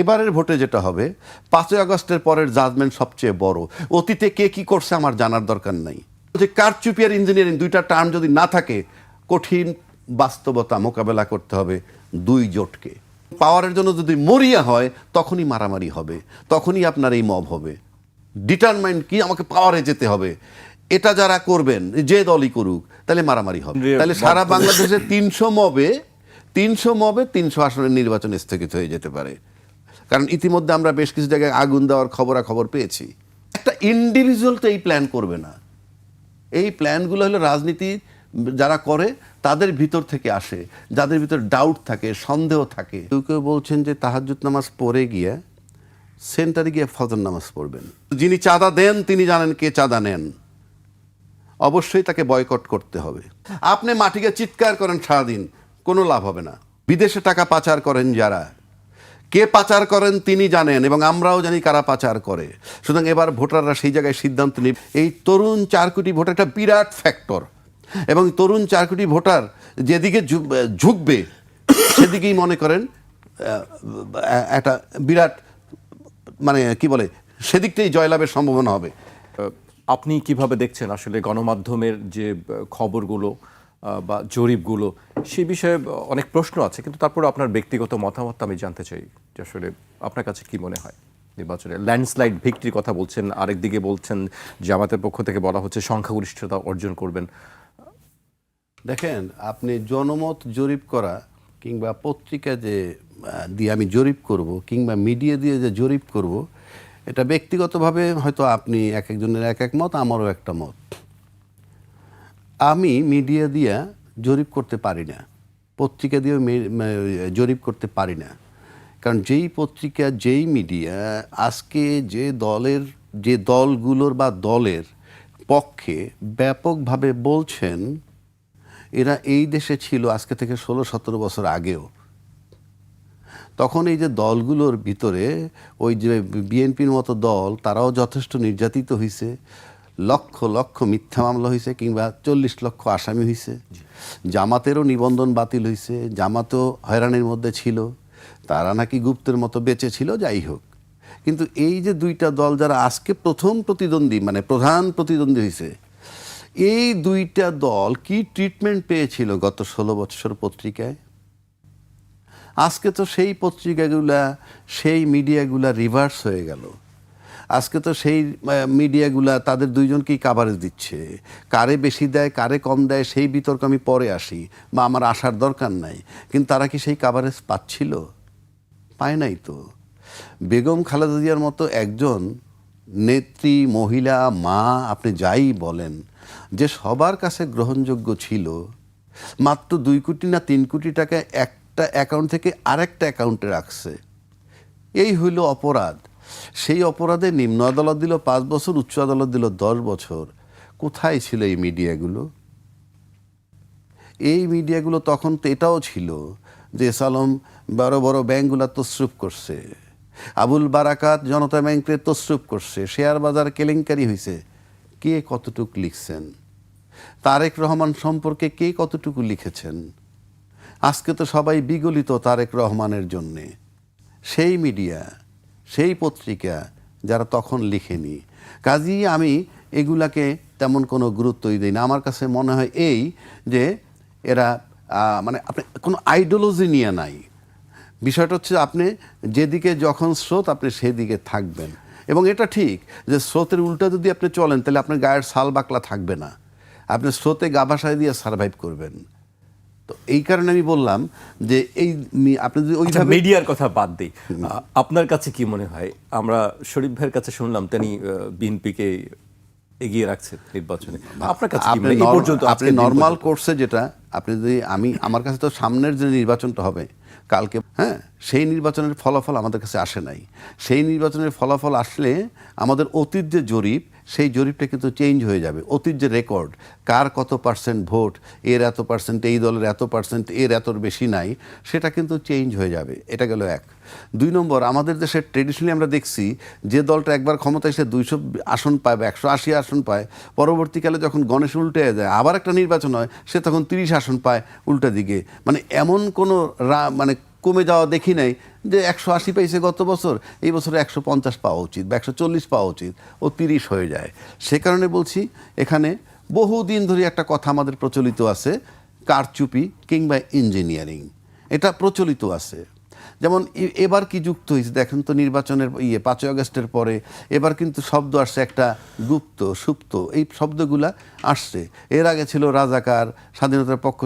এবারের ভোটে যেটা হবে 5ই আগস্টের পরের জাজমেন্ট সবচেয়ে বড়। অতীতে কে কি করছে আমার জানার দরকার নাই। যে কারচুপি আর ইঞ্জিনিয়ারিং দুইটা টার্ম যদি না থাকে, কঠিন বাস্তবতা মোকাবেলা করতে হবে দুই জোটকে। পাওয়ারের জন্য যদি মরিয়া হয় তখনই মারামারি হবে, তখনই আপনার এই মব হবে। ডিটারমাইন্ড কি আমাকে পাওয়ারে যেতে হবে, এটা যারা করবেন যে দলই করুক তাহলে মারামারি হবে। তাহলে সারা বাংলাদেশে 300 মবে 300 আসনের নির্বাচন স্থগিত হয়ে যেতে পারে। কারণ ইতিমধ্যে আমরা বেশ কিছু জায়গায় আগুন দেওয়ার খবরাখবর পেয়েছি। একটা ইন্ডিভিজুয়াল তো এই প্ল্যান করবে না। এই প্ল্যানগুলো হলো রাজনীতি যারা করে তাদের ভিতর থেকে আসে, যাদের ভিতর ডাউট থাকে, সন্দেহ থাকে। কেউ কেউ বলছেন যে তাহাজ্জুদ নামাজ পড়ে গিয়ে সেন্টারে গিয়ে ফজর নামাজ পড়বেন। যিনি চাঁদা দেন তিনি জানেন কে চাঁদা নেন, অবশ্যই তাকে বয়কট করতে হবে। আপনি মাটিকে চিৎকার করেন সারাদিন, কোনো লাভ হবে না। বিদেশে টাকা পাচার করেন যারা, কে পাচার করেন তিনি জানেন এবং আমরাও জানি কারা পাচার করে। সুতরাং এবার ভোটাররা সেই জায়গায় সিদ্ধান্ত নিন। এই তরুণ 4 কোটি ভোটার একটা বিরাট ফ্যাক্টর, এবং তরুণ 4 কোটি ভোটার যেদিকে ঝুঁকবে সেদিকেই মনে করেন একটা বিরাট মানে কি বলে সেদিকটাই জয়লাভের সম্ভাবনা হবে। আপনি কিভাবে দেখছেন আসলে গণমাধ্যমের যে খবরগুলো বা জরিপগুলো, সেই বিষয়ে অনেক প্রশ্ন আছে, কিন্তু তারপরে আপনার ব্যক্তিগত মতামত আমি জানতে চাই যে আসলে আপনার কাছে কি মনে হয় নির্বাচনে ল্যান্ডস্লাইড ভিক্টরির কথা বলছেন, আরেকদিকে বলছেন জামাতের পক্ষ থেকে বলা হচ্ছে সংখ্যাগরিষ্ঠতা অর্জন করবেন। দেখেন, আপনি জনমত জরিপ করা কিংবা পত্রিকা যে দিয়ে আমি জরিপ করব কিংবা মিডিয়া দিয়ে যে জরিপ করব, এটা ব্যক্তিগতভাবে হয়তো আপনি এক একজনের এক এক মত, আমারও একটা মত। আমি মিডিয়া দিয়ে জরিপ করতে পারি না, পত্রিকা দিয়েও জরিপ করতে পারি না। কারণ যেই পত্রিকা যেই মিডিয়া আজকে যে দলগুলোর বা দলের পক্ষে ব্যাপকভাবে বলছেন, এরা এই দেশে ছিল আজকে থেকে 16-17 বছর আগেও। তখন এই যে দলগুলোর ভিতরে ওই যে বিএনপির মতো দল, তারাও যথেষ্ট নির্যাতিত হয়েছে, লক্ষ লক্ষ মিথ্যা মামলা হয়েছে, কিংবা 40 লক্ষ আসামি হয়েছে। জামাতেরও নিবন্ধন বাতিল হয়েছে, জামাতও হয়রানির মধ্যে ছিল, তারা নাকি গুপ্তের মতো বেঁচে ছিল। যাই হোক, কিন্তু এই যে দুইটা দল যারা আজকে প্রথম প্রতিদ্বন্দ্বী মানে প্রধান প্রতিদ্বন্দ্বী হয়েছে, এই দুইটা দল কি ট্রিটমেন্ট পেয়েছিল গত 16 বছর পত্রিকায়? আজকে তো সেই পত্রিকাগুলা, সেই মিডিয়াগুলা রিভার্স হয়ে গেল। আজকে তো সেই মিডিয়াগুলা তাদের দুইজনকেই কাভারেজ দিচ্ছে। কারে বেশি দেয় কারে কম দেয় সেই বিতর্ক আমি পরে আসি, বা আমার আসার দরকার নাই। কিন্তু তারা কি সেই কাভারেজ পাচ্ছিল? পায় নাই তো। বেগম খালেদা জিয়ার মতো একজন নেত্রী, মহিলা, মা, আপনি যাই বলেন, যে সবার কাছে গ্রহণযোগ্য ছিল, মাত্র 2 কোটি না 3 কোটি টাকা একটা অ্যাকাউন্ট থেকে আরেকটা অ্যাকাউন্টে রাখছে। এই হইল অপরাধ। সেই অপরাধে নিম্ন আদালত দিল 5 বছর, উচ্চ আদালত দিল 10 বছর। কোথায় ছিল এই মিডিয়াগুলো? এই মিডিয়াগুলো তখন তো এটাও ছিল যে সালম বড় বড় ব্যাংকগুলো তসরুপ করছে, আবুল বারাকাত জনতা ব্যাংকে তসরুপ করছে, শেয়ার বাজার কেলেঙ্কারি হয়েছে। কে কতটুকু লিখছেন? তারেক রহমান সম্পর্কে কে কতটুকু লিখেছেন? আজকে তো সবাই বিগলিত তারেক রহমানের জন্যে। সেই মিডিয়া, সেই পত্রিকা যারা তখন লিখেনি। কাজেই আমি এগুলাকে তেমন কোনো গুরুত্বই দিই না। আমার কাছে মনে হয় এই যে এরা মানে আপনি কোনো আইডিওলজি নিয়ে নাই। বিষয়টা হচ্ছে আপনি যেদিকে যখন স্রোত আপনি সেদিকে থাকবেন। এবং এটা ঠিক যে স্রোতের উল্টা যদি আপনি চলেন তাহলে আপনার গায়ের সাল বাকলা থাকবে না, আপনি স্রোতে গা ভাসায় দিয়ে সার্ভাইভ করবেন। তো এই কারণে আমি বললাম যে এই আপনি যদি ওইভাবে মিডিয়ার কথা বাদ দিই, আপনার কাছে কি মনে হয়? আমরা শরীফ ভাইয়ের কাছে শুনলাম তিনি বিএনপিকে এগিয়ে রাখছেন নির্বাচনে। আপনার কাছে কি মনে হয়? এই পর্যন্ত আপনি নরমাল কোর্সে যেটা আপনি যদি আমার কাছে তো সামনের যে নির্বাচনটা হবে কালকে, হ্যাঁ, সেই নির্বাচনের ফলাফল আমাদের কাছে আসে নাই। সেই নির্বাচনের ফলাফল আসলে আমাদের অতীত যে জরিপ, সেই জরিপটা কিন্তু চেঞ্জ হয়ে যাবে। অতীত যে রেকর্ড, কার কত পার্সেন্ট ভোট, এর এত পার্সেন্ট, এই দলের এত পার্সেন্ট, এর এত বেশি নাই, সেটা কিন্তু চেঞ্জ হয়ে যাবে। এটা গেল এক। 2 নম্বর, আমাদের দেশের ট্রেডিশনালি আমরা দেখছি যে দলটা একবার ক্ষমতায় এসে 200 আসন পায় বা 180 আসন পায়, পরবর্তীকালে যখন গণেশ উল্টে যায়, আবার একটা নির্বাচন হয়, সে তখন 30 আসন পায় উল্টা দিকে। মানে এমন কোনো মানে কমে যাওয়া দেখি নাই যে 180 পেয়েছে গত বছর, এই বছরে 150 পাওয়া উচিত বা 140 পাওয়া উচিত, ও 30 হয়ে যায়। সে কারণে বলছি এখানে বহুদিন ধরে একটা কথা আমাদের প্রচলিত আছে, কারচুপি কিংবা ইঞ্জিনিয়ারিং, এটা প্রচলিত আছে। যেমন এবার কি যুক্ত হয়েছে দেখেন তো, নির্বাচনের 5ই আগস্টের পরে এবার কিন্তু শব্দ আসছে একটা গুপ্ত সুপ্ত, এই শব্দগুলা আসছে। এর আগে ছিল রাজাকার, স্বাধীনতার পক্ষ,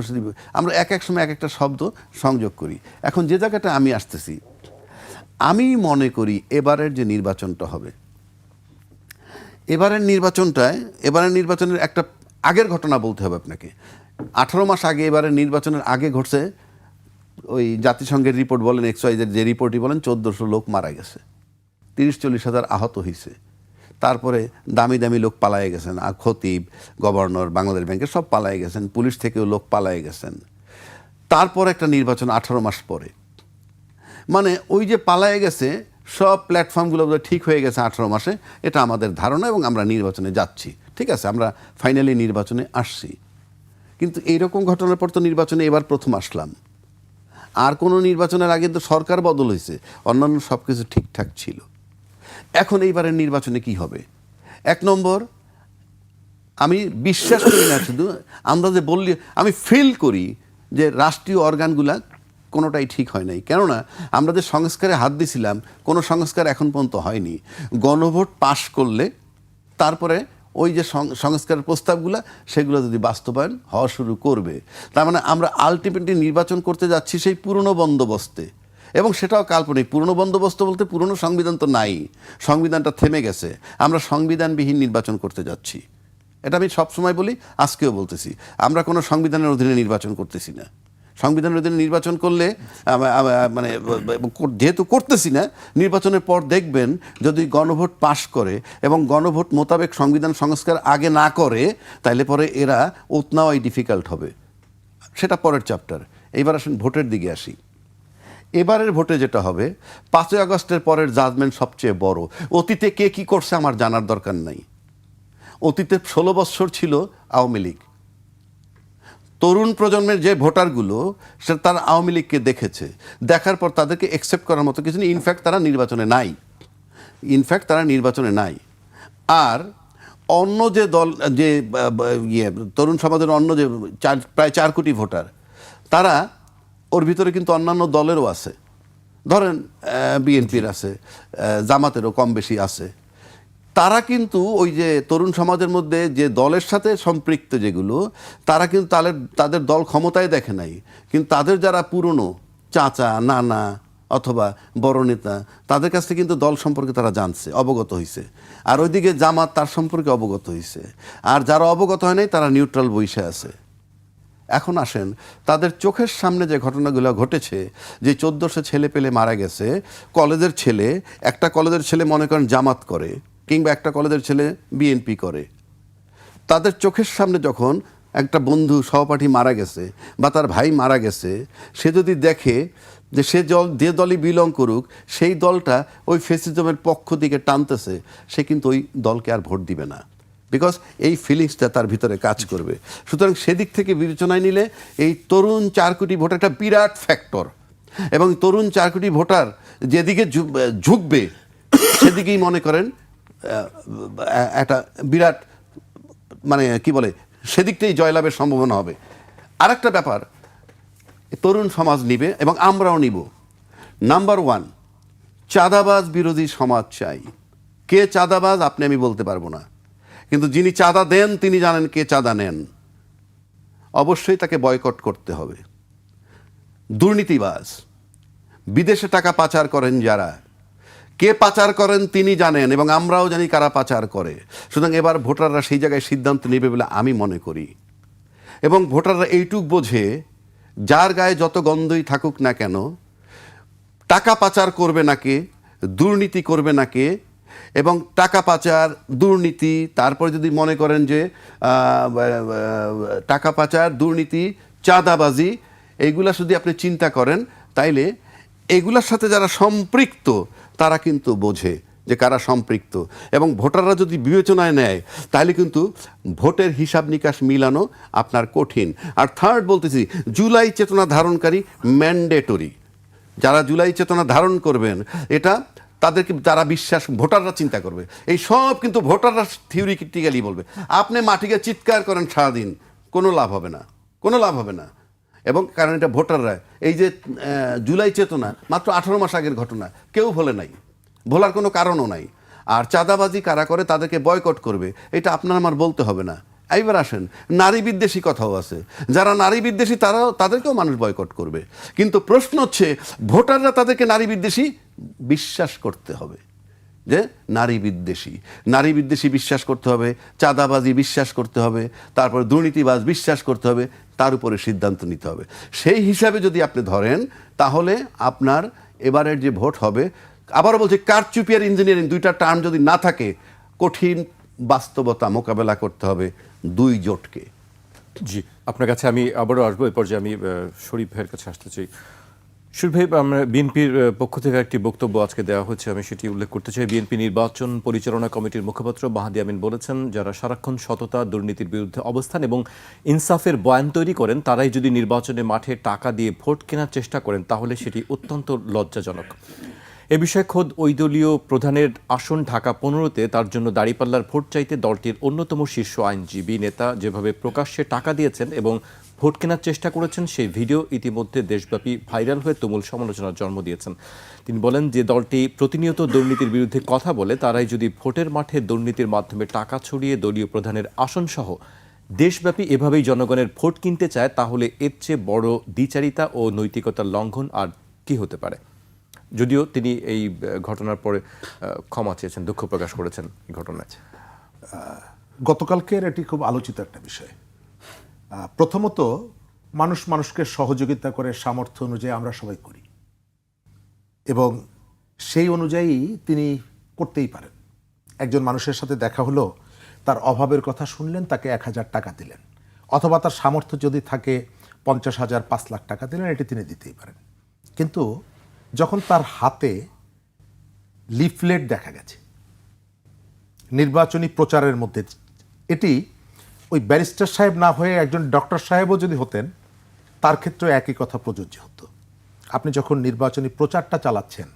আমরা এক এক সময় এক একটা শব্দ সংযোগ করি। এখন যে জায়গাটা আমি আসতেছি, আমি মনে করি এবারের যে নির্বাচনটা হবে, এবারের নির্বাচনের একটা আগের ঘটনা বলতে হবে আপনাকে। 18 মাস আগে, এবারের নির্বাচনের আগে ঘটছে, ওই জাতিসংঘের রিপোর্ট বলেন, XYZ যে রিপোর্টই বলেন, 1400 লোক মারা গেছে, 30-40 হাজার আহত হয়েছে। তারপরে দামি দামি লোক পালায়ে গেছেন, খতিব, গভর্নর, বাংলাদেশ ব্যাংকের সব পালায়ে গেছেন, পুলিশ থেকেও লোক পালায়ে গেছেন। তারপর একটা নির্বাচন 18 মাস পরে, মানে ওই যে পালায়ে গেছে সব প্ল্যাটফর্মগুলো ঠিক হয়ে গেছে 18 মাসে, এটা আমাদের ধারণা, এবং আমরা নির্বাচনে যাচ্ছি। ঠিক আছে, আমরা ফাইনালি নির্বাচনে আসছি। কিন্তু এইরকম ঘটনার পর তো নির্বাচনে এবার প্রথম আসলাম। আর কোনো নির্বাচনের আগে তো সরকার বদল হয়েছে, অন্যান্য সব কিছু ঠিকঠাক ছিল। এখন এইবারের নির্বাচনে কি হবে? 1 নম্বর, আমি বিশ্বাস করি না, শুধু আমরা যে বললি, আমি ফিল করি যে রাষ্ট্রীয় অর্গানগুলা কোনোটাই ঠিক হয় নাই। কেননা আমরা যে সংস্কারে হাত দিছিলাম, কোনো সংস্কার এখন পর্যন্ত হয়নি। গণভোট পাশ করলে তারপরে ওই যে সংস্কারের প্রস্তাবগুলো, সেগুলো যদি বাস্তবায়ন হওয়া শুরু করবে, তার মানে আমরা আলটিমেটলি নির্বাচন করতে যাচ্ছি সেই পুরনো বন্দোবস্তে, এবং সেটাও কাল্পনিক। পুরনো বন্দোবস্ত বলতে পুরনো সংবিধান তো নাই, সংবিধানটা থেমে গেছে, আমরা সংবিধানবিহীন নির্বাচন করতে যাচ্ছি। এটা আমি সবসময় বলি, আজকেও বলতেছি, আমরা কোনো সংবিধানের অধীনে নির্বাচন করতেছি না। সংবিধানের অধীনে নির্বাচন করলে মানে যেহেতু করতেছি না, নির্বাচনের পর দেখবেন যদি গণভোট পাশ করে এবং গণভোট মোতাবেক সংবিধান সংস্কার আগে না করে, তাইলে পরে এরা ওত নেওয়াই ডিফিকাল্ট হবে। সেটা পরের চ্যাপ্টার। এইবার আসেন ভোটের দিকে আসি। এবারের ভোটে যেটা হবে, 5ই আগস্টের পরের জাজমেন্ট সবচেয়ে বড়। অতীতে কে কী করছে আমার জানার দরকার নাই। অতীতে 16 বৎসর ছিল আওয়ামী লীগ। তরুণ প্রজন্মের যে ভোটারগুলো, সে তারা আওয়ামী লীগকে দেখেছে, দেখার পর তাদেরকে অ্যাকসেপ্ট করার মতো কিছু নেই। ইনফ্যাক্ট তারা নির্বাচনে নাই। আর অন্য যে দল, যে তরুণ সমাজের অন্য যে প্রায় 4 কোটি ভোটার, তারা, ওর ভিতরে কিন্তু অন্যান্য দলেরও আছে। ধরেন বিএনপির আছে, জামাতেরও কম বেশি আছে। তারা কিন্তু ওই যে তরুণ সমাজের মধ্যে যে দলের সাথে সম্পৃক্ত যেগুলো, তারা কিন্তু তাদের দল ক্ষমতায় দেখে নাই, কিন্তু তাদের যারা পুরনো চাচা, নানা অথবা বড় নেতা, তাদের কাছ থেকে কিন্তু দল সম্পর্কে তারা জানছে, অবগত হয়েছে। আর ওইদিকে জামাত তার সম্পর্কে অবগত হয়েছে। আর যারা অবগত হয় নাই, তারা নিউট্রাল বসে আছে। এখন আসেন, তাদের চোখের সামনে যে ঘটনাগুলো ঘটেছে, যে 1400 ছেলে পেলে মারা গেছে, কলেজের ছেলে, একটা কলেজের ছেলে মনে করেন জামাত করে, কিংবা একটা কলেজের ছেলে বিএনপি করে, তাদের চোখের সামনে যখন একটা বন্ধু সহপাঠী মারা গেছে বা তার ভাই মারা গেছে, সে যদি দেখে যে সে যে দলই বিলং করুক, সেই দলটা ওই ফ্যাসিজমের পক্ষ দিকে টানতেছে, সে কিন্তু ওই দলকে আর ভোট দিবে না, বিকজ এই ফিলিংসটা তার ভিতরে কাজ করবে। সুতরাং সেদিক থেকে বিবেচনায় নিলে এই তরুণ 4 কোটি ভোটার একটা বিরাট ফ্যাক্টর, এবং তরুণ 4 কোটি ভোটার যেদিকে ঝুঁকবে, সেদিকেই মনে করেন একটা বিরাট, মানে কি বলে, সেদিকটাই জয়লাভের সম্ভাবনা হবে। আরেকটা ব্যাপার তরুণ সমাজ নিবে এবং আমরাও নিব। নাম্বার 1, চাঁদাবাজ বিরোধী সমাজ চাই। কে চাঁদাবাজ আপনি আমি বলতে পারবো না, কিন্তু যিনি চাঁদা দেন তিনি জানেন কে চাঁদা নেন। অবশ্যই তাকে বয়কট করতে হবে। দুর্নীতিবাজ, বিদেশে টাকা পাচার করেন যারা, কে পাচার করেন তিনি জানেন, এবং আমরাও জানি কারা পাচার করে। সুতরাং এবার ভোটাররা সেই জায়গায় সিদ্ধান্ত নেবে বলে আমি মনে করি। এবং ভোটাররা এইটুক বোঝে, যার গায়ে যত গন্ধই থাকুক না কেন, টাকা পাচার করবে না কে, দুর্নীতি করবে না কে, এবং টাকা পাচার, দুর্নীতি, তারপরে যদি মনে করেন যে টাকা পাচার, দুর্নীতি, চাঁদাবাজি, এইগুলা যদি আপনি চিন্তা করেন, তাইলে এগুলার সাথে যারা সম্পৃক্ত তারা কিন্তু বোঝে যে কারা সম্পৃক্ত, এবং ভোটাররা যদি বিবেচনায় নেয়, তাহলে কিন্তু ভোটের হিসাব নিকাশ মিলানো আপনার কঠিন। আর থার্ড বলতেছি, জুলাই চেতনা ধারণকারী ম্যান্ডেটরি, যারা জুলাই চেতনা ধারণ করবেন, এটা তাদেরকে যারা বিশ্বাস, ভোটাররা চিন্তা করবে। এই সব কিন্তু ভোটাররা থিওরিটিক্যালি বলবে। আপনি মাটিকে চিৎকার করেন সারাদিন, কোনো লাভ হবে না, কোনো লাভ হবে না। এবং কারণ এটা ভোটাররা, এই যে জুলাই চেতনা মাত্র 18 মাস আগের ঘটনা, কেউ ভোলে নাই, ভোলার কোনো কারণও নাই। আর চাঁদাবাজি কারা করে তাদেরকে বয়কট করবে, এটা আপনার আমার বলতে হবে না। এইবার আসেন, নারী বিদ্বেষী কথাও আছে, যারা নারী বিদ্বেষী তাদেরকেও মানুষ বয়কট করবে। কিন্তু প্রশ্ন হচ্ছে ভোটাররা তাদেরকে নারী বিদ্বেষী বিশ্বাস করতে হবে, যে নারী বিদ্বেষী বিশ্বাস করতে হবে, চাঁদাবাজি বিশ্বাস করতে হবে, তারপর দুর্নীতিবাজ বিশ্বাস করতে হবে, তার উপরে সিদ্ধান্ত নিতে হবে। সেই হিসাবে যদি আপনি ধরেন, তাহলে আপনার এবারের যে ভোট হবে, আবারও বলছি, কারচুপি আর ইঞ্জিনিয়ারিং দুইটা টার্ম যদি না থাকে, কঠিন বাস্তবতা মোকাবেলা করতে হবে দুই জোটকে। জি, আপনার কাছে আমি আবারও আসবো। এরপর যে আমি শরীফ ভাইয়ের কাছে আসতে চাই। শরীফ ভাই, আমরা বিএনপির পক্ষ থেকে একটি বক্তব্য আজকে দেওয়া হয়েছে, আমি সেটি উল্লেখ করতে চাই। বিএনপি নির্বাচন পরিচালনা কমিটির মুখপাত্র মাহাদি আমিন বলেছেন, যারা সারাক্ষণ সততা, দুর্নীতির বিরুদ্ধে অবস্থান এবং ইনসাফের বয়ান তৈরি করেন, তারাই যদি নির্বাচনে মাঠে টাকা দিয়ে ভোট কেনার চেষ্টা করেন, তাহলে সেটি অত্যন্ত লজ্জাজনক। এ বিষয়ে খোদ ওই দলীয় প্রধানের আসন ঢাকা 15-তে তার জন্য দাঁড়িপাল্লার ভোট চাইতে দলটির অন্যতম শীর্ষ আইনজীবী নেতা যেভাবে প্রকাশ্যে টাকা দিয়েছেন এবং ভোট কেনার চেষ্টা করেছেন, সেই ভিডিও ইতিমধ্যে দেশব্যাপী ভাইরাল হয়ে তুমুল সমালোচনার জন্ম দিয়েছেন। তিনি বলেন যে দলটি প্রতিনিয়ত দুর্নীতির বিরুদ্ধে কথা বলে, তারাই যদি ভোটের মাঠে দুর্নীতির মাধ্যমে টাকা ছড়িয়ে দলীয় প্রধানের আসনসহ দেশব্যাপী এভাবেই জনগণের ভোট কিনতে চায়, তাহলে এর চেয়ে বড় দ্বিচারিতা ও নৈতিকতার লঙ্ঘন আর কি হতে পারে। যদিও তিনি এই ঘটনার পরে ক্ষমা চেয়েছেন, দুঃখ প্রকাশ করেছেন এই ঘটনায়। গতকালকের এটি খুব আলোচিত একটা বিষয়। প্রথমত, মানুষ মানুষকে সহযোগিতা করে সামর্থ্য অনুযায়ী আমরা সবাই করি, এবং সেই অনুযায়ী তিনি করতেই পারেন। একজন মানুষের সাথে দেখা হলো, তার অভাবের কথা শুনলেন, তাকে 1000 টাকা দিলেন, অথবা তার সামর্থ্য যদি থাকে 50,000, 5 লাখ টাকা দিলেন, এটি তিনি দিতেই পারেন। কিন্তু যখন তার হাতে লিফলেট দেখা গেছে নির্বাচনী প্রচারের মধ্যে, এটি ওই ব্যারিস্টার সাহেব না হয়ে একজন ডক্টর সাহেবও যদি হতেন, তার ক্ষেত্রে একই কথা প্রযোজ্য হতো। আপনি যখন নির্বাচনী প্রচারটা চালাচ্ছেন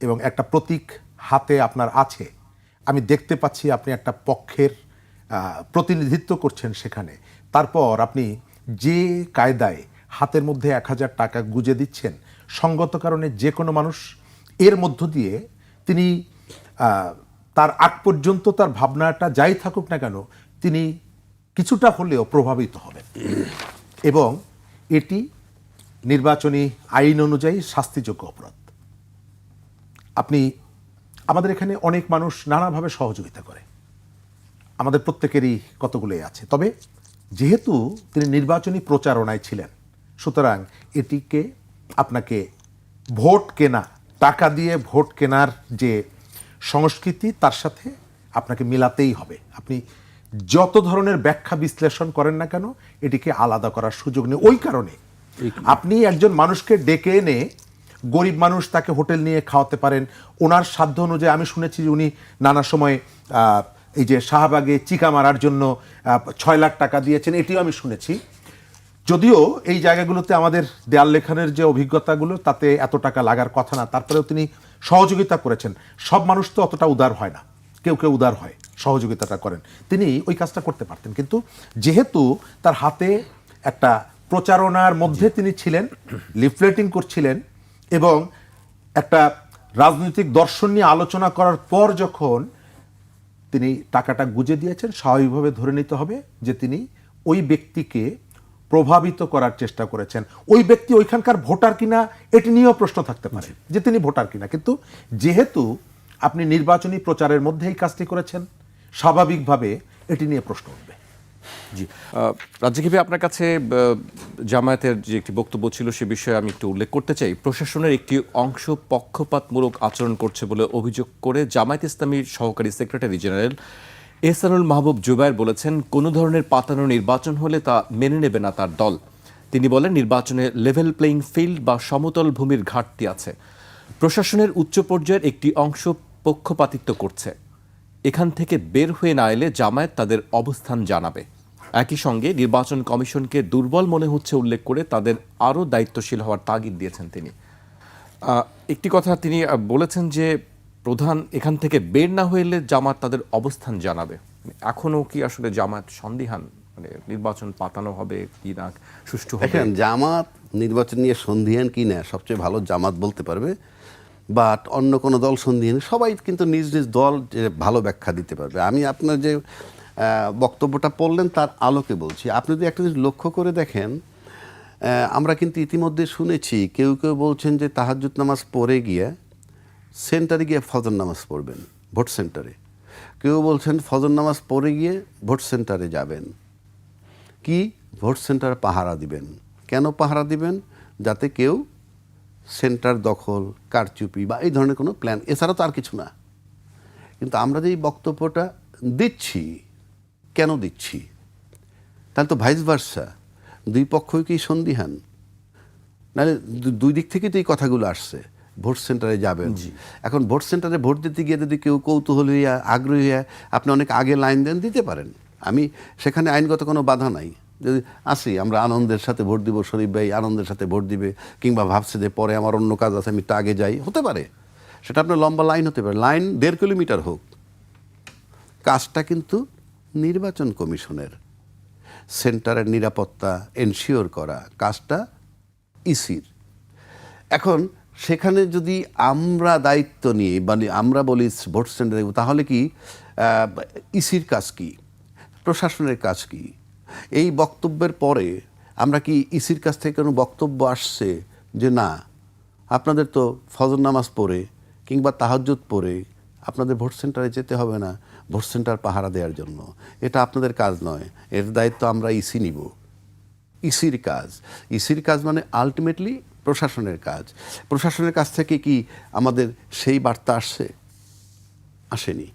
এবং একটা প্রতীক হাতে আপনার আছে, আমি দেখতে পাচ্ছি আপনি একটা পক্ষের প্রতিনিধিত্ব করছেন সেখানে, তারপর আপনি যে কায়দায় হাতের মধ্যে 1000 টাকা গুজে দিচ্ছেন, সঙ্গত কারণে যে কোনো মানুষ এর মধ্য দিয়ে তিনি তার আগ পর্যন্ত তার ভাবনাটা যাই থাকুক না কেন, তিনি কিছুটা হলেও প্রভাবিত হবেন, এবং এটি নির্বাচনী আইন অনুযায়ী শাস্তিযোগ্য অপরাধ। আপনি, আমাদের এখানে অনেক মানুষ নানাভাবে সহযোগিতা করে, আমাদের প্রত্যেকেরই কতগুলোই আছে, তবে যেহেতু তিনি নির্বাচনী প্রচারণায় ছিলেন, সুতরাং এটিকে আপনাকে ভোট কেনা, টাকা দিয়ে ভোট কেনার যে সংস্কৃতি, তার সাথে আপনাকে মিলাতেই হবে। আপনি যত ধরনের ব্যাখ্যা বিশ্লেষণ করেন না কেন, এটিকে আলাদা করার সুযোগ নেই। ওই কারণে আপনি একজন মানুষকে ডেকে এনে, গরিব মানুষ, তাকে হোটেল নিয়ে খাওয়াতে পারেন ওনার সাধ্য অনুযায়ী। আমি শুনেছি যে উনি নানা সময় এই যে শাহবাগে চিকা মারার জন্য 6 লাখ টাকা দিয়েছেন, এটিও আমি শুনেছি। যদিও এই জায়গাগুলোতে আমাদের দেয়াল লেখানের যে অভিজ্ঞতাগুলো, তাতে এত টাকা লাগার কথা না, তারপরেও তিনি সহযোগিতা করেছেন। সব মানুষ তো অতটা উদার হয় না, কেউ কেউ উদার হয়, সহযোগিতাটা করেন। তিনি ওই কাজটা করতে পারতেন, কিন্তু যেহেতু তার হাতে একটা প্রচারণার মধ্যে তিনি ছিলেন, লিফলেটিং করছিলেন, এবং একটা রাজনৈতিক দর্শন নিয়ে আলোচনা করার পর যখন তিনি টাকাটা গুজে দিয়েছেন, স্বাভাবিকভাবে ধরে নিতে হবে যে তিনি ওই ব্যক্তিকে প্রভাবিত করার চেষ্টা করেছেন। ওই ব্যক্তি ওইখানকার ভোটার কিনা এটি নিয়েও প্রশ্ন থাকতে পারে, যে তিনি ভোটার কিনা। কিন্তু যেহেতু আপনি নির্বাচনী প্রচারের মধ্যে এই কাজটি করেছেন, স্বাভাবিকভাবে এটি নিয়ে প্রশ্ন উঠবে। জি, রাজ্জাকি ভাই, আপনার কাছে জামায়াতের যে একটি বক্তব্য ছিল সে বিষয়ে আমি একটু উল্লেখ করতে চাই। প্রশাসনের একটি অংশ পক্ষপাতমূলক আচরণ করছে বলে অভিযোগ করে জামায়াত ইসলামীর সহকারী সেক্রেটারি জেনারেল এহসানুল মাহবুব জুবায়ের বলেছেন, কোনো ধরনের পাতানো নির্বাচন হলে তা মেনে নেবে না তার দল। তিনি বলেন, নির্বাচনে লেভেল প্লেইং ফিল্ড বা সমতল ভূমির ঘাটতি আছে। প্রশাসনের উচ্চ পর্যায়ের একটি অংশ পক্ষপাতিত্ব করছে। এখান থেকে বের হয়ে না এলে জামায়াত তাদের অবস্থান জানাবে। একই সঙ্গে নির্বাচন কমিশনকে দুর্বল মনে হচ্ছে উল্লেখ করে তাদের আরও দায়িত্বশীল হওয়ার তাগিদ দিয়েছেন তিনি। একটি কথা তিনি বলেছেন যে প্রধান এখান থেকে বের না হইলে জামাত তাদের অবস্থান জানাবে। এখনো কি আসলে জামাত সন্দিহান, মানে নির্বাচন পাতানো হবে কি না, সুষ্ঠু হবে? দেখেন, জামাত নির্বাচন নিয়ে সন্ধিহান কি না সবচেয়ে ভালো জামাত বলতে পারবে, বাট অন্য কোনো দল সন্ধিহান, সবাই কিন্তু নিজ নিজ দল যে ভালো ব্যাখ্যা দিতে পারবে। আমি আপনার যে বক্তব্যটা পড়লেন তার আলোকে বলছি। আপনি যদি একটা জিনিস লক্ষ্য করে দেখেন, আমরা কিন্তু ইতিমধ্যে শুনেছি কেউ কেউ বলছেন যে তাহাজ্জুদ নামাজ পড়ে গিয়ে সেন্টারে গিয়ে ফজর নামাজ পড়বেন, ভোট সেন্টারে। কেউ বলছেন ফজর নামাজ পড়ে গিয়ে ভোট সেন্টারে যাবেন, কি ভোট সেন্টার পাহারা দিবেন। কেন পাহারা দিবেন? যাতে কেউ সেন্টার দখল, কারচুপি বা এই ধরনের কোনো প্ল্যান, এছাড়া তো আর কিছু না। কিন্তু আমরা যে এই বক্তব্যটা দিচ্ছি, কেন দিচ্ছি? তাহলে তো ভাইস ভার্সা, দুই পক্ষই কি সন্দিহান? নাহলে দুই দিক থেকে তো এই কথাগুলো আসছে, ভোট সেন্টারে যাবেন। এখন ভোট সেন্টারে ভোট দিতে গিয়ে যদি কেউ কৌতূহল হইয়া, আগ্রহী হইয়া আপনি অনেক আগে লাইন দেন, দিতে পারেন। আমি সেখানে আইনগত কোনো বাধা নাই। যদি আসি আমরা আনন্দের সাথে ভোট দিব, শরীফ ভাই আনন্দের সাথে ভোট দিবে, কিংবা ভাবছে যে পরে আমার অন্য কাজ আছে আমি একটু আগে যাই, হতে পারে। সেটা আপনার লম্বা লাইন হতে পারে, লাইন 1.5 কিলোমিটার হোক। কাজটা কিন্তু নির্বাচন কমিশনের, সেন্টারের নিরাপত্তা এনশিওর করা কাজটা ইসির। এখন সেখানে যদি আমরা দায়িত্ব নিয়ে মানে আমরা বলি ভোট সেন্টারে, তাহলে কি ইসির কাজ কি, প্রশাসনের কাজ কি? এই বক্তব্যের পরে আমরা কি ইসির কাছ থেকে কোনো বক্তব্য আসছে যে না, আপনাদের তো ফজর নামাজ পড়ে কিংবা তাহাজ্জুদ পড়ে আপনাদের ভোট সেন্টারে যেতে হবে না ভোট সেন্টার পাহারা দেওয়ার জন্য, এটা আপনাদের কাজ নয়, এর দায়িত্ব আমরা ইসি নিব। ইসির কাজ, ইসির কাজ মানে আলটিমেটলি প্রশাসনের কাজ। প্রশাসনের কাছ থেকে কি আমাদের সেই বার্তা আসছে? আসেনি,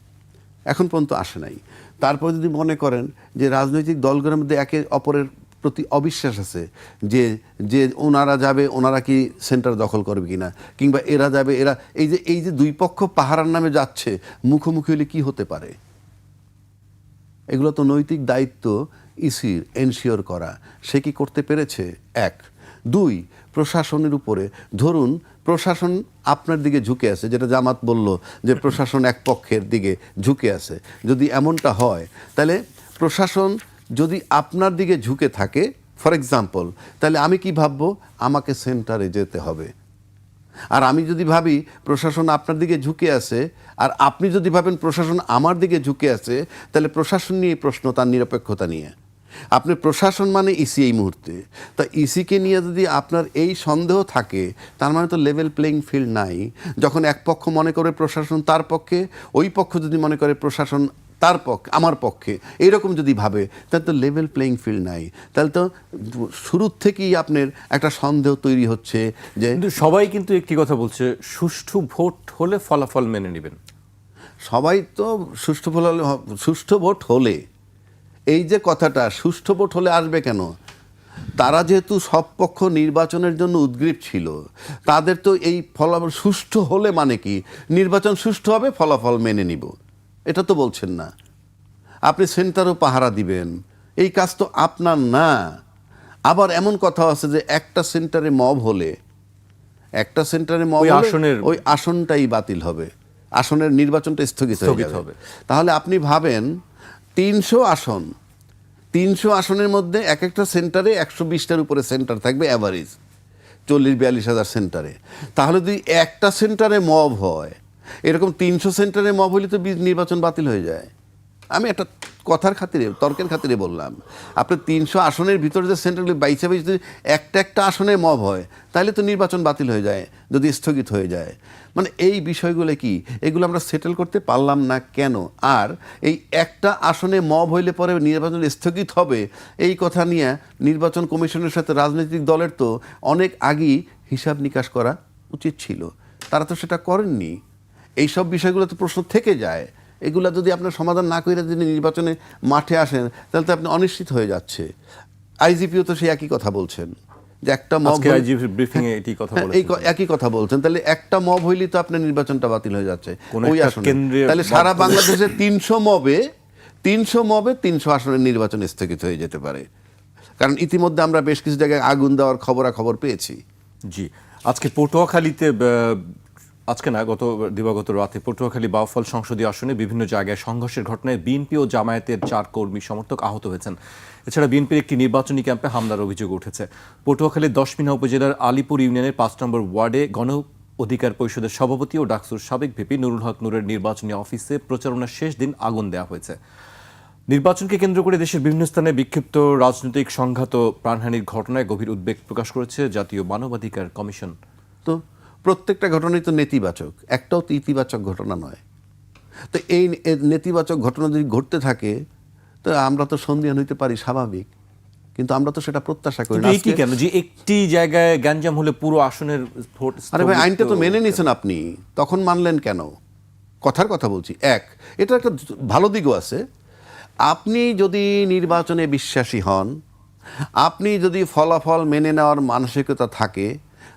এখন পর্যন্ত আসে নাই। তারপর যদি মনে করেন যে রাজনৈতিক দলগুলোর মধ্যে একে অপরের প্রতি অবিশ্বাস আছে, যে যে ওনারা যাবে, ওনারা কি সেন্টার দখল করবে কিনা, কিংবা এরা যাবে, এরা এই যে দুই পক্ষ পাহারার নামে যাচ্ছে, মুখোমুখি হলে কি হতে পারে? এগুলো তো নৈতিক দায়িত্ব ইসির এনশিওর করা। সে কি করতে পেরেছে? 1। 2, প্রশাসনের উপরে, ধরুন প্রশাসন আপনার দিকে ঝুঁকে আছে, যেটা জামাত বলল যে প্রশাসন এক পক্ষের দিকে ঝুঁকে আছে। যদি এমনটা হয়, তাহলে প্রশাসন যদি আপনার দিকে ঝুঁকে থাকে, ফর এক্সাম্পল, তাহলে আমি কি ভাববো? আমাকে সেন্টারে যেতে হবে। আর আমি যদি ভাবি প্রশাসন আপনার দিকে ঝুঁকে আছে, আর আপনি যদি ভাবেন প্রশাসন আমার দিকে ঝুঁকে আছে, তাহলে প্রশাসন নিয়ে প্রশ্ন, তার নিরপেক্ষতা নিয়ে। আপনি প্রশাসন মানে ইসি এই মুহূর্তে, তা ইসিকে নিয়ে যদি আপনার এই সন্দেহ থাকে, তার মানে তো লেভেল প্লেইং ফিল্ড নাই। যখন এক পক্ষ মনে করে প্রশাসন তার পক্ষে, ওই পক্ষ যদি মনে করে প্রশাসন তার পক্ষে, আমার পক্ষে, এইরকম যদি ভাবে, তাহলে তো লেভেল প্লেইং ফিল্ড নাই। তাহলে তো শুরুর থেকেই আপনার একটা সন্দেহ তৈরি হচ্ছে যে, কিন্তু সবাই কিন্তু একটি কথা বলছে, সুষ্ঠু ভোট হলে ফলাফল মেনে নেবেন। সবাই তো সুষ্ঠু ভোট হলে, এই যে কথাটা সুষ্ঠু ভোট হলে আসবে কেন? তারা যেহেতু সব পক্ষ নির্বাচনের জন্য উদ্গ্রীব ছিল, তাদের তো এই ফলাফল সুষ্ঠু হলে মানে কি নির্বাচন সুষ্ঠু হবে, ফলাফল মেনে নিব, এটা তো বলছেন না। আপনি সেন্টারও পাহারা দিবেন, এই কাজ তো আপনার না। আবার এমন কথা আছে যে একটা সেন্টারে মব হলে, একটা সেন্টারে মব হলে ওই আসনটাই বাতিল হবে, আসনের নির্বাচনটা স্থগিত হয়ে যাবে। তাহলে আপনি ভাবেন 300 আসন, 300 আসনের মধ্যে এক একটা সেন্টারে 120টার উপরে সেন্টার থাকবে, অ্যাভারেজ 40-42 হাজার সেন্টারে। তাহলে যদি একটা সেন্টারে মব হয়, এরকম 300 সেন্টারে মব হলে তো নির্বাচন বাতিল হয়ে যায়। আমি একটা কথার খাতিরে, তর্কের খাতিরে বললাম, আপনি 300 আসনের ভিতরে যে সেন্টারগুলি বাইছে যদি একটা আসনে মব হয়, তাহলে তো নির্বাচন বাতিল হয়ে যায়, যদি স্থগিত হয়ে যায়। মানে এই বিষয়গুলো কি, এগুলো আমরা সেটেল করতে পারলাম না কেন? আর এই একটা আসনে মব হইলে পরে নির্বাচন স্থগিত হবে, এই কথা নিয়ে নির্বাচন কমিশনের সাথে রাজনৈতিক দলের তো অনেক আগেই হিসাব নিকাশ করা উচিত ছিল, তারা তো সেটা করেননি। এইসব বিষয়গুলো তো প্রশ্ন থেকে যায়। এগুলা যদি আপনার সমাধান না করে যদি নির্বাচনে মাঠে আসেন, তাহলে তো আপনি অনিশ্চিত হয়ে যাচ্ছে। আইজিপিও তো সেই একই কথা বলছেন যে একটা মব, একই কথা বলছেন, তাহলে একটা মব হইলেই তো আপনার নির্বাচনটা বাতিল হয়ে যাচ্ছে ওই আসনে। তাহলে সারা বাংলাদেশে 300 মবে 300 আসনের নির্বাচন স্থগিত হয়ে যেতে পারে, কারণ ইতিমধ্যে আমরা বেশ কিছু জায়গায় আগুন দেওয়ার খবরাখবর পেয়েছি। জি, আজকে পটুয়াখালীতে আজকে না দিবাগত রাতে পটুয়াখালী বাউফল সংসদীয় আসনে বিভিন্ন জায়গায় সংঘর্ষের ঘটনায় বিএনপি ও জামায়াতের 4 কর্মী সমর্থক আহত হয়েছেন। এছাড়া বিএনপির একটি নির্বাচনী ক্যাম্পে হামলার অভিযোগ উঠেছে। পটুয়াখালীর 10মিনা উপজেলার আলীপুর ইউনিয়নের 5 নম্বর ওয়ার্ডে গণ অধিকার পরিষদের সভাপতি ও ডাকসুর সাবেক ভিপি নুরুল হক নূরের নির্বাচনী অফিসে প্রচারণার শেষ দিন আগুন দেওয়া হয়েছে। নির্বাচনকে কেন্দ্র করে দেশের বিভিন্ন স্থানে বিক্ষিপ্ত রাজনৈতিক সংঘাত প্রাণহানির ঘটনায় গভীর উদ্বেগ প্রকাশ করেছে জাতীয় মানবাধিকার কমিশন। তো প্রত্যেকটা ঘটনাই তো নেতিবাচক, একটাও তো ইতিবাচক ঘটনা নয়। তো এই নেতিবাচক ঘটনা যদি ঘটতে থাকে তো আমরা তো সন্দিহান হইতে পারি, স্বাভাবিক, কিন্তু আমরা তো সেটা প্রত্যাশা করি না। এই কি কেন যে একটি জায়গায় গ্যাঞ্জাম হলে পুরো আসনের ভোট? আরে ভাই, আইনটা তো মেনে নিয়েছেন আপনি, তখন মানলেন কেন? কথার কথা বলছি। এটা একটা ভালো দিকও আছে। আপনি যদি নির্বাচনে বিশ্বাসী হন, আপনি যদি ফলাফল মেনে নেওয়ার মানসিকতা থাকে,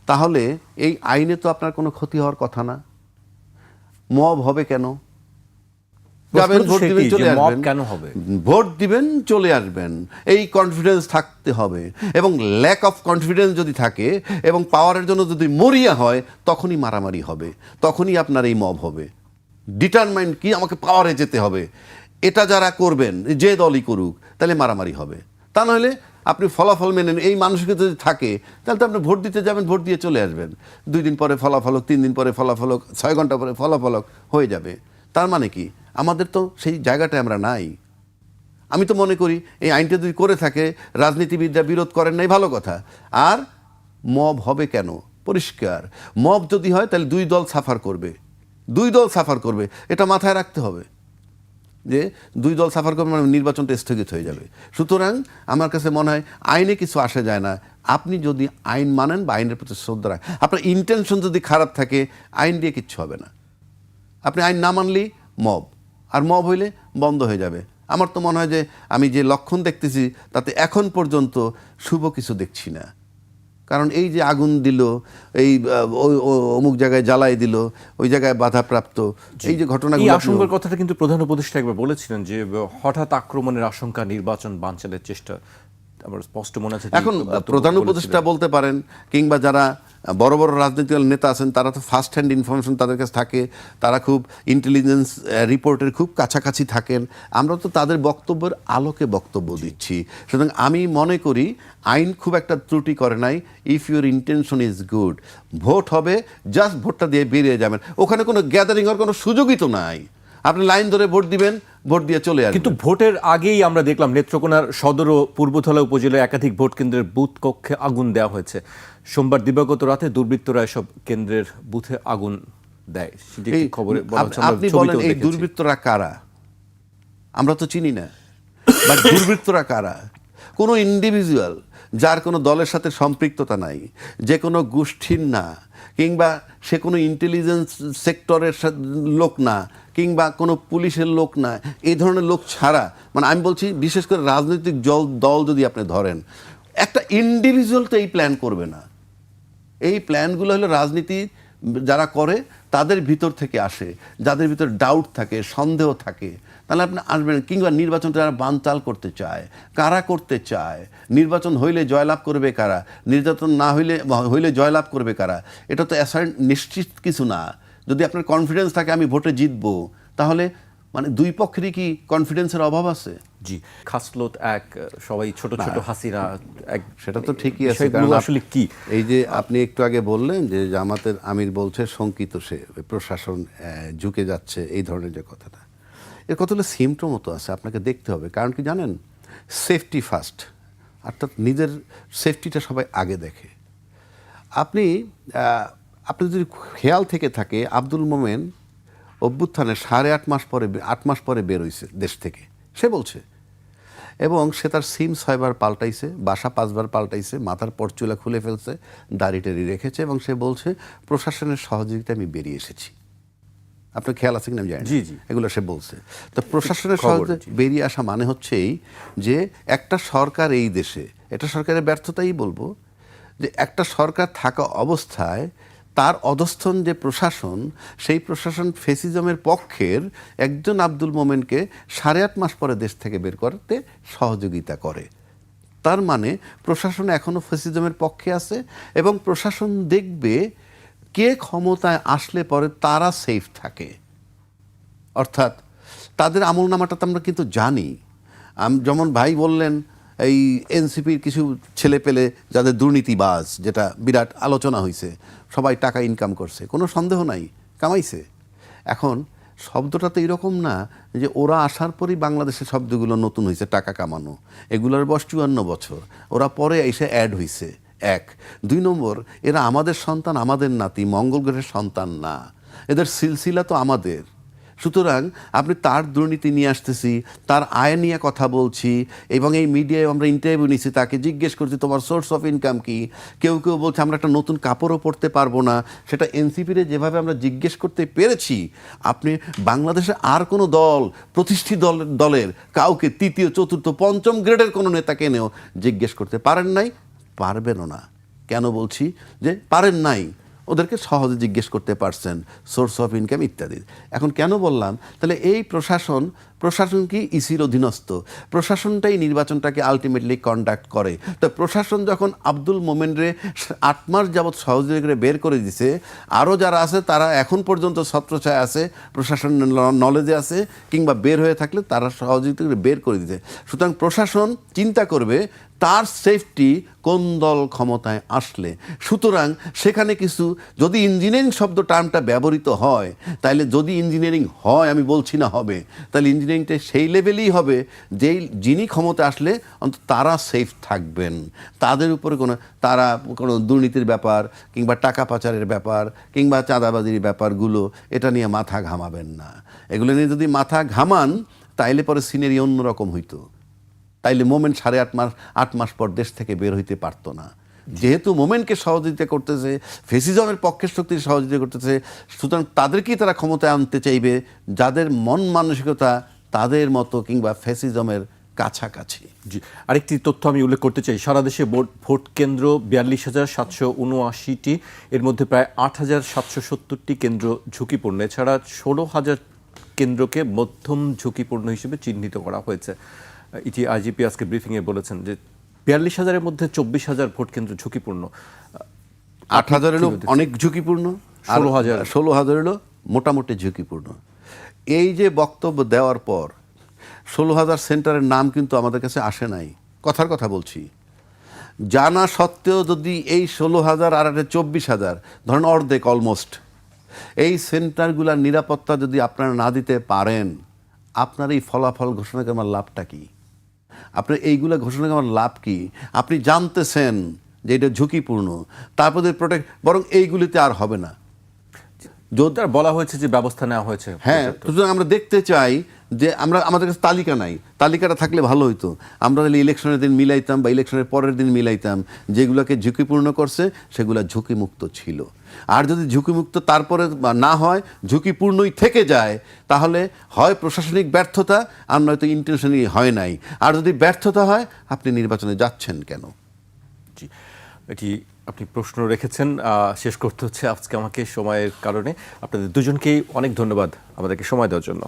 তাহলে এই আইনে তো আপনার কোনো ক্ষতি হওয়ার কথা না। মব হবে কেন? যাবেন, ভোট দিবেন, চলে আসবেন। কেন হবে? ভোট দিবেন, চলে আসবেন, এই কনফিডেন্স থাকতে হবে। এবং ল্যাক অফ কনফিডেন্স যদি থাকে এবং পাওয়ারের জন্য যদি মরিয়া হয়, তখনই মারামারি হবে, তখনই আপনার এই মব হবে। ডিটারমাইন্ড কি, আমাকে পাওয়ারে যেতে হবে, এটা যারা করবেন, যে দলই করুক, তাহলে মারামারি হবে। তা নাহলে আপনি ফলাফল মেনে এই মানসিকতা যদি থাকে, তাহলে তো আপনি ভোট দিতে যাবেন, ভোট দিয়ে চলে আসবেন। 2 দিন পরে ফলাফল হোক, 3 দিন পরে ফলাফল হোক, 6 ঘন্টা পরে ফলাফল হোক, হয়ে যাবে। তার মানে কি, আমাদের তো সেই জায়গাটায় আমরা নাই। আমি তো মনে করি এই আইনটা যদি করে থাকে, রাজনীতিবিদরা বিরোধ করেন নাই, ভালো কথা। আর মব হবে কেন? পরিষ্কার, মব যদি হয় তাহলে 2 দল সাফার করবে, 2 দল সাফার করবে, এটা মাথায় রাখতে হবে যে 2 দল সাফার করবে মানে নির্বাচনটা স্থগিত হয়ে যাবে। সুতরাং আমার কাছে মনে হয় আইনে কিছু আসে যায় না। আপনি যদি আইন মানেন বা আইনের প্রতি শ্রদ্ধা রাখেন, আপনার ইন্টেনশন যদি খারাপ থাকে, আইন দিয়ে কিচ্ছু হবে না। আপনি আইন না মানলেই মব, আর মব হইলে বন্ধ হয়ে যাবে। আমার তো মনে হয় যে আমি যে লক্ষণ দেখতেছি তাতে এখন পর্যন্ত শুভ কিছু দেখছি না। কারণ এই যে আগুন দিল, এই অমুক জায়গায় জ্বালাই দিল, ওই জায়গায় বাধাপ্রাপ্ত, এই যে ঘটনাগুলো, এই আশঙ্কার কথাটা কিন্তু প্রধান উপদেষ্টা একবার বলেছিলেন যে হঠাৎ আক্রমণের আশঙ্কা, নির্বাচন বানচালের চেষ্টা। আমার স্পষ্ট মনে আছে এখন প্রধান উপদেষ্টা বলতে পারেন, কিংবা যারা বড় বড় রাজনৈতিক নেতা আছেন, তারা তো ফার্স্ট হ্যান্ড ইনফরমেশন তাদের কাছে থাকে, তারা খুব ইন্টেলিজেন্স রিপোর্টের খুব কাছাকাছি থাকেন। আমরা তো তাদের বক্তব্যের আলোকে বক্তব্য দিচ্ছি। সুতরাং আমি মনে করি আইন খুব একটা ত্রুটি করে নাই। If your intention is good, vote হবে, জাস্ট ভোটটা দিয়ে বেরিয়ে যাবেন। ওখানে কোনো গ্যাদারিং হওয়ার কোনো সুযোগই তো নাই। আপনি লাইন ধরে ভোট দিবেন, ভোট দিয়ে চলে আসবেন। কিন্তু ভোটের আগেই আমরা দেখলাম নেত্রকোনার সদর ও পূর্বধলা উপজেলায় একাধিক ভোট কেন্দ্রের বুথ কক্ষে আগুন দেওয়া হয়েছে। সোমবার দিবাগত রাতে দুর্বৃত্তরা এসব কেন্দ্রের বুথে আগুন দেয়। সেটি খবরে বলা হচ্ছে। আপনি বলেন এই দুর্বৃত্তরা কারা? আমরা তো চিনি না। বাট দুর্বৃত্তরা কারা? কোনো ইন্ডিভিজুয়াল যার কোনো দলের সাথে সম্পৃক্ততা নাই, যে কোনো গোষ্ঠীর না, কিংবা সে কোনো ইন্টেলিজেন্স সেক্টরের লোক না, কিংবা কোনো পুলিশের লোক না, এই ধরনের লোক ছাড়া, মানে আমি বলছি বিশেষ করে রাজনৈতিক দল যদি আপনি ধরেন, একটা ইন্ডিভিজুয়াল তো এই প্ল্যান করবে না। এই প্ল্যানগুলো হলো রাজনীতি যারা করে তাদের ভিতর থেকে আসে, যাদের ভিতর ডাউট থাকে, সন্দেহ থাকে, তাহলে আপনি আসবেন। কিংবা নির্বাচনটা যারা বানচাল করতে চায়, কারা করতে চায়, নির্বাচন হইলে জয়লাভ করবে কারা, নির্বাচন না হইলে জয়লাভ করবে কারা, এটা তো অ্যাসার্ট নিশ্চিত কিছু না। যদি আপনার কনফিডেন্স থাকে আমি ভোটে জিতবো, তাহলে মানে 2 পক্ষেরই কি কনফিডেন্সের অভাব আছে? জি, খাসলত এক, সবাই ছোট ছোট হাসিনা এক, সেটা তো ঠিকই আছে। কারণ আসলে কি, এই যে আপনি একটু আগে বললেন যে জামাতের আমির বলছে শঙ্কিত, সে প্রশাসন ঝুঁকে যাচ্ছে, এই ধরনের যে কথাটা, এর কতগুলো সিমটম মতো আছে, আপনাকে দেখতে হবে। কারণ কি জানেন, সেফটি ফার্স্ট, অর্থাৎ নিজের সেফটিটা সবাই আগে দেখে। আপনি যদি খেয়াল থেকে থাকে, আব্দুল মোমেন অভ্যুত্থানে 8.5 মাস পরে 8 মাস পরে বের হয়েছে দেশ থেকে, সে বলছে। এবং সে তার সিম 6 বার পাল্টাইছে, বাসা 5 বার পাল্টাইছে, মাথার পরচুলা খুলে ফেলছে, দাড়ি টাড়ি রেখেছে, এবং সে বলছে প্রশাসনের সহযোগিতায় আমি বেরিয়ে এসেছি। আপনার খেয়াল আছে কিনা আমি জানি না, এগুলো সে বলছে। তো প্রশাসনের সহযোগিতায় বেরিয়ে আসা মানে হচ্ছেই যে একটা সরকার এই দেশে, এটা সরকারের ব্যর্থতাই বলবো, যে একটা সরকার থাকা অবস্থায় তার অধস্থন যে প্রশাসন, সেই প্রশাসন ফেসিজমের পক্ষের একজন আব্দুল মোমেনকে 8.5 মাস পরে দেশ থেকে বের করতে সহযোগিতা করে। তার মানে প্রশাসন এখনও ফ্যাসিজমের পক্ষে আছে এবং প্রশাসন দেখবে কে ক্ষমতায় আসলে পরে তারা সেফ থাকে। অর্থাৎ তাদের আমলনামাটা তো আমরা কিন্তু জানি। যেমন ভাই বললেন এই এনসিপির কিছু ছেলে পেলে যাদের দুর্নীতিবাজ, যেটা বিরাট আলোচনা হয়েছে, সবাই টাকা ইনকাম করছে, কোনো সন্দেহ নাই কামাইছে। এখন শব্দটা তো এরকম না যে ওরা আসার পরই বাংলাদেশের শব্দগুলো নতুন হয়েছে টাকা কামানো, এগুলোর বয়স 54 বছর, ওরা পরে এসে অ্যাড হয়েছে। 1 2 নম্বর, এরা আমাদের সন্তান, আমাদের নাতি, মঙ্গল গ্রহের সন্তান না, এদের সিলসিলা তো আমাদের। সুতরাং আপনি তার দুর্নীতি নিয়ে আসতেছি, তার আয় নিয়ে কথা বলছি, এবং এই মিডিয়ায় আমরা ইন্টারভিউ নিচ্ছি, তাকে জিজ্ঞেস করছি তোমার সোর্স অফ ইনকাম কি। কেউ কেউ বলছে আমরা একটা নতুন কাপড়ও পরতে পারবো না। সেটা এনসিপিরে যেভাবে আমরা জিজ্ঞেস করতে পেরেছি, আপনি বাংলাদেশে আর কোনো দল, প্রতিষ্ঠিত দলের কাউকে 3য় 4র্থ 5ম গ্রেডের কোনো নেতাকে এনেও জিজ্ঞেস করতে পারেন নাই, পারবেনও না। কেন বলছি যে পারেন নাই? ওদেরকে সহজে জিজ্ঞেস করতে পারছেন সোর্স অফ ইনকাম ইত্যাদি। এখন কেন বললাম তাহলে এই প্রশাসন কি ইসির অধীনস্থ, প্রশাসনটাই নির্বাচনটাকে আলটিমেটলি কন্ডাক্ট করে। তো প্রশাসন যখন আব্দুল মোমেনরে 8 মাস যাবৎ সহযোগী করে বের করে দিছে, আরও যারা আছে তারা এখন পর্যন্ত ছত্রছায়া আছে, প্রশাসন নলেজে আছে, কিংবা বের হয়ে থাকলে তারা সহযোগিতা করে বের করে দিতে। সুতরাং প্রশাসন চিন্তা করবে তার সেফটি কোন দল ক্ষমতায় আসলে। সুতরাং সেখানে কিছু, যদি ইঞ্জিনিয়ারিং শব্দ টার্মটা ব্যবহৃত হয়, তাহলে যদি ইঞ্জিনিয়ারিং হয়, আমি বলছি না হবে, তাহলে ইঞ্জিনিয়ারিংটা সেই লেভেলেই হবে যেই যিনি ক্ষমতা আসলে অন্তত তারা সেফ থাকবেন, তাদের উপরে তারা কোনো দুর্নীতির ব্যাপার কিংবা টাকা পাচারের ব্যাপার কিংবা চাঁদাবাজির ব্যাপারগুলো এটা নিয়ে মাথা ঘামাবেন না। এগুলো নিয়ে যদি মাথা ঘামান তাইলে পরে সিনারি অন্যরকম হইতো। তাইলে মোমেন্ট 8.5 মাস পর দেশ থেকে বের হইতে পারতো না। যেহেতু মোমেন্টকে সহযোগিতা করতেছে, ফেসিজমের পক্ষের শক্তির সহযোগিতা করতেছে, সুতরাং তাদেরকেই তারা ক্ষমতায় আনতে চাইবে যাদের মন মানসিকতা তাদের মতো কিংবা ফেসিজমের কাছাকাছি। জি, আরেকটি তথ্য আমি উল্লেখ করতে চাই। সারা দেশে ভোট কেন্দ্র 42,779টি, এর মধ্যে প্রায় 8,770টি কেন্দ্র ঝুঁকিপূর্ণ। এছাড়া 16,000 কেন্দ্রকে মধ্যম ঝুঁকিপূর্ণ হিসেবে চিহ্নিত করা হয়েছে। ইটি আইজিপি আজকে ব্রিফিংয়ে বলেছেন যে 42,000-এর মধ্যে 24,000 ভোট কেন্দ্র ঝুঁকিপূর্ণ। 8,000 হলো অনেক ঝুঁকিপূর্ণ, 16,000 হলো মোটামুটি ঝুঁকিপূর্ণ। এই যে বক্তব্য দেওয়ার পর 16,000 সেন্টারের নাম কিন্তু আমাদের কাছে আসে নাই, কথার কথা বলছি। জানা সত্ত্বেও যদি এই 16,000 আর 24,000, ধরেন অর্ধেক অলমোস্ট, এই সেন্টারগুলোর নিরাপত্তা যদি আপনারা না দিতে পারেন, আপনার এই ফলাফল ঘোষণা করে আমার লাভটা কি? আপনার এইগুলো ঘোষণা করে আমার লাভ কি? আপনি জানতেছেন যে এটা ঝুঁকিপূর্ণ, তারপরে প্রোটেক্ট, বরং এইগুলিতে আর হবে না। যদি বলা হয়েছে যে ব্যবস্থা নেওয়া হয়েছে, হ্যাঁ, সুতরাং আমরা দেখতে চাই যে আমাদের কাছে তালিকা নাই, তালিকাটা থাকলে ভালো হইতো। আমরা তাহলে ইলেকশনের দিন মিলাইতাম বা ইলেকশনের পরের দিন মিলাইতাম, যেগুলোকে ঝুঁকিপূর্ণ করছে সেগুলো ঝুঁকিমুক্ত ছিল। আর যদি ঝুঁকিমুক্ত তারপরে না হয়, ঝুঁকিপূর্ণই থেকে যায়, তাহলে হয় প্রশাসনিক ব্যর্থতা আর নয়তো ইন্টেনশনই হয় নাই। আর যদি ব্যর্থতা হয়, আপনি নির্বাচনে যাচ্ছেন কেন? জি, এটি আপনি প্রশ্ন রেখেছেন। শেষ করতে হচ্ছে আজকে আমাকে সময়ের কারণে। আপনাদের দুজনকেই অনেক ধন্যবাদ আমাদেরকে সময় দেওয়ার জন্য।